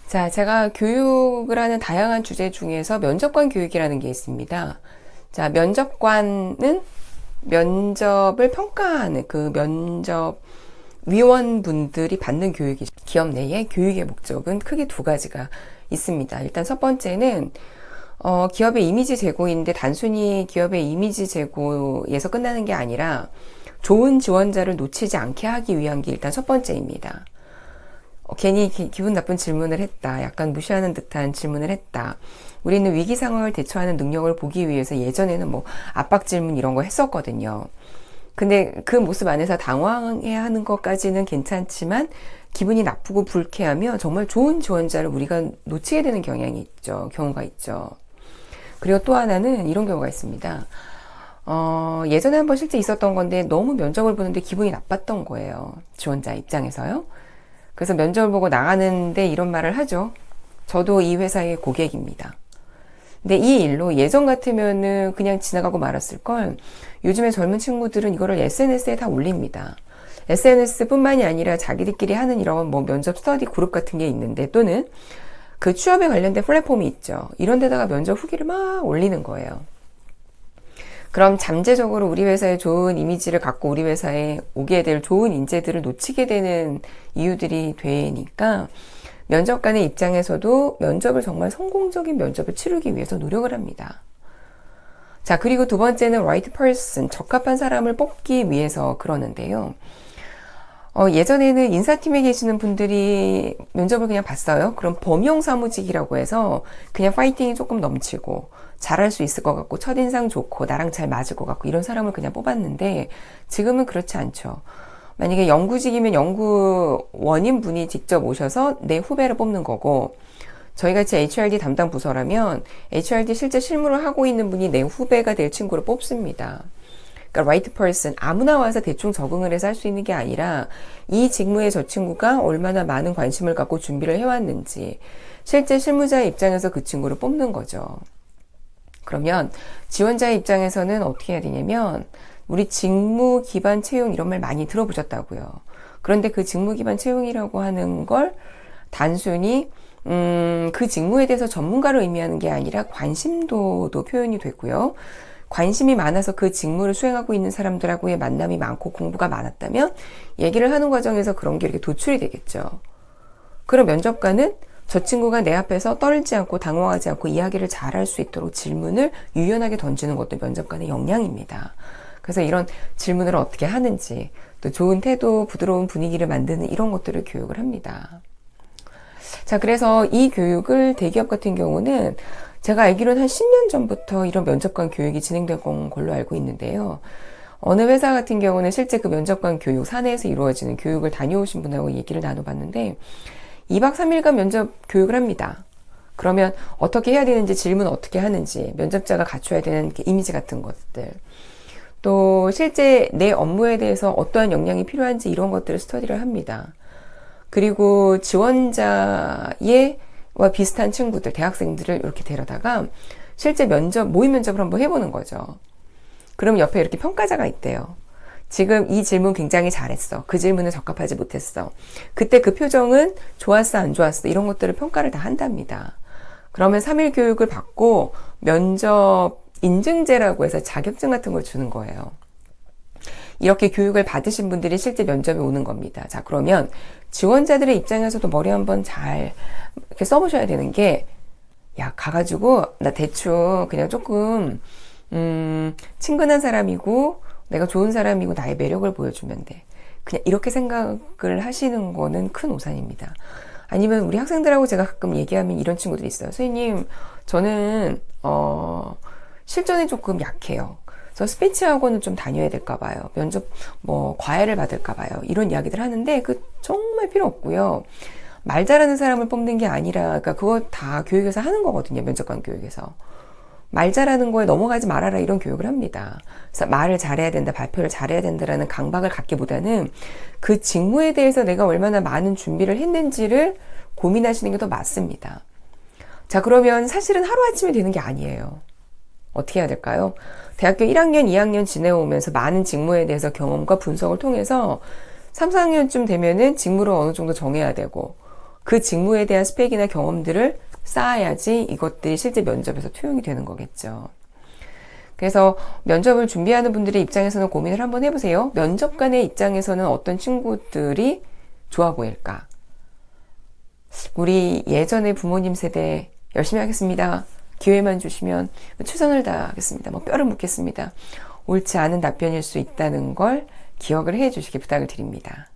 자, 제가 교육을 하는 다양한 주제 중에서 면접관 교육이라는 게 있습니다. 자, 면접관은 면접을 평가하는 그 면접 위원분들이 받는 교육이죠. 기업 내의 교육의 목적은 크게 두 가지가 있습니다. 일단 첫 번째는 기업의 이미지 제고인데 단순히 기업의 이미지 제고에서 끝나는 게 아니라 좋은 지원자를 놓치지 않게 하기 위한 게 일단 첫 번째입니다. 괜히 기분 나쁜 질문을 했다. 약간 무시하는 듯한 질문을 했다. 우리는 위기 상황을 대처하는 능력을 보기 위해서 예전에는 뭐 압박 질문 이런 거 했었거든요. 근데 그 모습 안에서 당황해야 하는 것까지는 괜찮지만 기분이 나쁘고 불쾌하며 정말 좋은 지원자를 우리가 놓치게 되는 경우가 있죠. 그리고 또 하나는 이런 경우가 있습니다. 예전에 한번 실제 있었던 건데 너무 면접을 보는데 기분이 나빴던 거예요. 지원자 입장에서요. 그래서 면접을 보고 나가는데 이런 말을 하죠. 저도 이 회사의 고객입니다. 근데 이 일로 예전 같으면은 그냥 지나가고 말았을 걸 요즘에 젊은 친구들은 이거를 SNS에 다 올립니다. SNS뿐만이 아니라 자기들끼리 하는 이런 뭐 면접 스터디 그룹 같은 게 있는데 또는 그 취업에 관련된 플랫폼이 있죠. 이런 데다가 면접 후기를 막 올리는 거예요. 그럼 잠재적으로 우리 회사의 좋은 이미지를 갖고 우리 회사에 오게 될 좋은 인재들을 놓치게 되는 이유들이 되니까 면접관의 입장에서도 면접을 정말 성공적인 면접을 치르기 위해서 노력을 합니다. 자, 그리고 두 번째는 right person, 적합한 사람을 뽑기 위해서 그러는데요. 예전에는 인사팀에 계시는 분들이 면접을 그냥 봤어요. 그럼 범용 사무직이라고 해서 그냥 파이팅이 조금 넘치고 잘할 수 있을 것 같고 첫인상 좋고 나랑 잘 맞을 것 같고 이런 사람을 그냥 뽑았는데 지금은 그렇지 않죠. 만약에 연구직이면 연구원인 분이 직접 오셔서 내 후배를 뽑는 거고 저희같이 HRD 담당 부서라면 HRD 실제 실무를 하고 있는 분이 내 후배가 될 친구를 뽑습니다. 그러니까 right person, 아무나 와서 대충 적응을 해서 할 수 있는 게 아니라 이 직무에 저 친구가 얼마나 많은 관심을 갖고 준비를 해왔는지 실제 실무자의 입장에서 그 친구를 뽑는 거죠. 그러면 지원자의 입장에서는 어떻게 해야 되냐면 우리 직무 기반 채용 이런 말 많이 들어보셨다고요. 그런데 그 직무 기반 채용이라고 하는 걸 단순히 그 직무에 대해서 전문가를 의미하는 게 아니라 관심도도 표현이 되고요. 관심이 많아서 그 직무를 수행하고 있는 사람들하고의 만남이 많고 공부가 많았다면 얘기를 하는 과정에서 그런 게 이렇게 도출이 되겠죠. 그럼 면접관은 저 친구가 내 앞에서 떨지 않고 당황하지 않고 이야기를 잘할 수 있도록 질문을 유연하게 던지는 것도 면접관의 역량입니다. 그래서 이런 질문을 어떻게 하는지 또 좋은 태도, 부드러운 분위기를 만드는 이런 것들을 교육을 합니다. 자, 그래서 이 교육을 대기업 같은 경우는 제가 알기로는 한 10년 전부터 이런 면접관 교육이 진행된 걸로 알고 있는데요. 어느 회사 같은 경우는 실제 그 면접관 교육, 사내에서 이루어지는 교육을 다녀오신 분하고 얘기를 나눠봤는데 2박 3일간 면접 교육을 합니다. 그러면 어떻게 해야 되는지, 질문 어떻게 하는지, 면접자가 갖춰야 되는 이미지 같은 것들, 또 실제 내 업무에 대해서 어떠한 역량이 필요한지 이런 것들을 스터디를 합니다. 그리고 지원자와 비슷한 친구들, 대학생들을 이렇게 데려다가 실제 모의 면접을 한번 해보는 거죠. 그럼 옆에 이렇게 평가자가 있대요. 지금 이 질문 굉장히 잘했어. 그 질문은 적합하지 못했어. 그때 그 표정은 좋았어, 안 좋았어. 이런 것들을 평가를 다 한답니다. 그러면 3일 교육을 받고 면접 인증제라고 해서 자격증 같은 걸 주는 거예요. 이렇게 교육을 받으신 분들이 실제 면접에 오는 겁니다. 자, 그러면 지원자들의 입장에서도 머리 한번 잘 이렇게 써보셔야 되는 게, 야, 가가지고 나 대충 그냥 조금 친근한 사람이고 내가 좋은 사람이고 나의 매력을 보여주면 돼. 그냥 이렇게 생각을 하시는 거는 큰 오산입니다. 아니면 우리 학생들하고 제가 가끔 얘기하면 이런 친구들이 있어요. 선생님, 저는 실전에 조금 약해요. 그래서 스피치 학원을 좀 다녀야 될까 봐요. 면접 과외를 받을까 봐요. 이런 이야기들 하는데 그 정말 필요 없고요. 말 잘하는 사람을 뽑는 게 아니라, 그러니까 그거 다 교육에서 하는 거거든요. 면접관 교육에서. 말 잘하는 거에 넘어가지 말아라 이런 교육을 합니다. 그래서 말을 잘해야 된다, 발표를 잘해야 된다라는 강박을 갖기보다는 그 직무에 대해서 내가 얼마나 많은 준비를 했는지를 고민하시는 게 더 맞습니다. 자, 그러면 사실은 하루아침에 되는 게 아니에요. 어떻게 해야 될까요? 대학교 1학년, 2학년 지내오면서 많은 직무에 대해서 경험과 분석을 통해서 3, 4학년쯤 되면은 직무를 어느 정도 정해야 되고, 그 직무에 대한 스펙이나 경험들을 쌓아야지 이것들이 실제 면접에서 투영이 되는 거겠죠. 그래서 면접을 준비하는 분들의 입장에서는 고민을 한번 해보세요. 면접관의 입장에서는 어떤 친구들이 좋아 보일까? 우리 예전에 부모님 세대 열심히 하겠습니다. 기회만 주시면 최선을 다하겠습니다. 뭐 뼈를 묻겠습니다. 옳지 않은 답변일 수 있다는 걸 기억을 해 주시기 부탁을 드립니다.